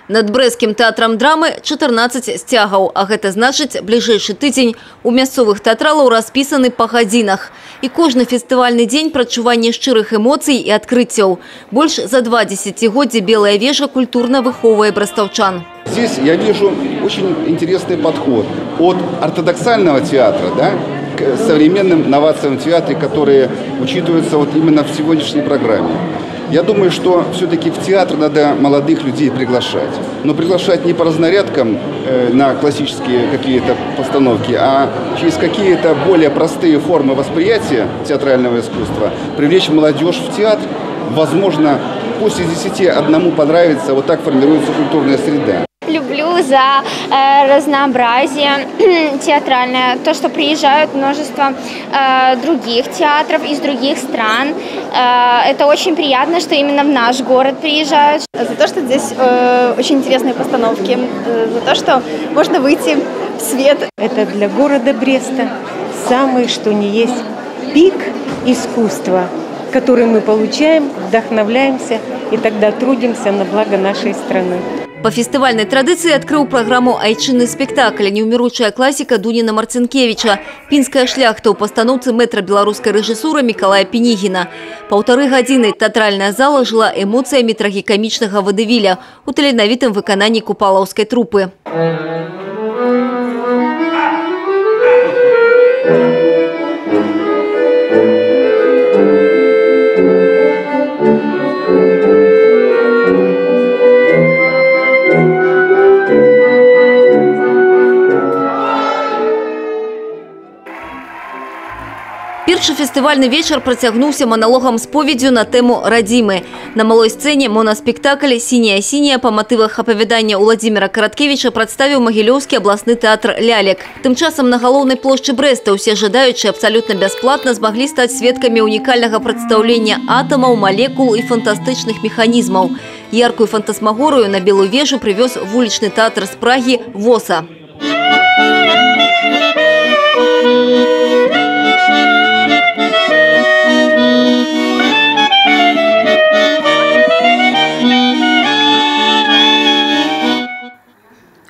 Над брэсцкім тэатрам драмы 14 сцягаў, а гэта значыць, бліжэйшы тыдзень у мясцовых тэатралаў распісаны па гадзінах. І кожны фестывальны дзень прачування шчырых эмоцый і адкрыццяў. Больш за 2 десятигоддзя Белая вежа культурна выхоўвае брастаўчан. Здесь я вижу очень интересный подход от ортодоксального театра, да, к современным новациям в театре, которые учитываются вот именно в сегодняшней программе. Я думаю, что все-таки в театр надо молодых людей приглашать. Но приглашать не по разнарядкам на классические какие-то постановки, а через какие-то более простые формы восприятия театрального искусства. Привлечь молодежь в театр, возможно, пусть из 10 одному понравится, вот так формируется культурная среда. Люблю за разнообразие театральное, то, что приезжают множество других театров из других стран. Это очень приятно, что именно в наш город приезжают. За то, что здесь очень интересные постановки, за то, что можно выйти в свет. Это для города Бреста самый, что ни есть, пик искусства, который мы получаем, вдохновляемся и тогда трудимся на благо нашей страны. По фестивальной традиции открыл программу «Айчинный спектакль» неумеручая классика Дуніна Марцинкевича. «Пинская шляхта» у постановцы мэтра белорусской режиссуры Миколая Пенигина. 1,5 гадзіны театральная зала жила эмоциями трагикомичного водевиля у таленавітым выкананні купалаўскай трупы. Першы фестывальны вечар працягнуўся маналогам споведдзю на тэму радзімы. На малой сцэне моноспектакль «Сіняя-сіняя» па матывах апавядання Уладзіміра Караткевіча прадставіў Магілёўскі абласны тэатр «Лялек». Тым часам на галоўнай плошчы Брэста ўсе жадаючыя абсалютна бясплатна змаглі стаць сведкамі унікальнага прадстаўлення атамаў, малекул і фантастычных механізмаў. Яркую фантасмагорыю на Белую вежу прывёз вулічны тэатр з Прагі «Воса».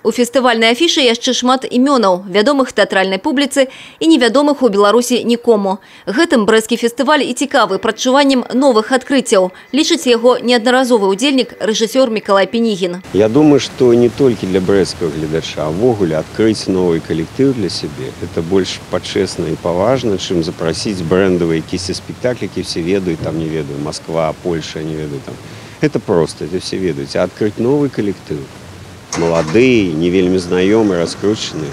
У фестывальнай афішы яшчэ шмат імёнаў, вядомых тэатральнай публіцы і невядомых у Беларусі нікому. Гэтым брэсцкі фестываль і цікавы прадчуваннем новых адкрыццяў, лічыць яго неаднаразовы ўдзельнік рэжысёр Миколай Пенигин. Я думаю, что не только для брэсцкага гледача, а ввогуле открыть новый коллектив для себе – это больше почестно и поважно, чем запросить брендовые какие-то спектакли, которые все ведают, там не ведаю, Москва, Польша, не ведаю там. Это просто, это все ведают. А открыть новый коллектив. Молодые, не вельми знакомые, раскрученные.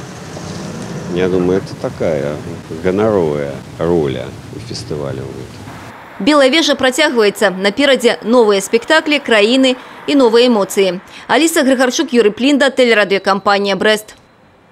Я думаю, это такая гоноровая роль у фестиваля. Белая вежа працягваецца. Наперадзе новыя спектаклі, краіны і новыя эмоцыі. Аліса Грыгарчук, Юрий Плінда, телерадиокомпания «Брест».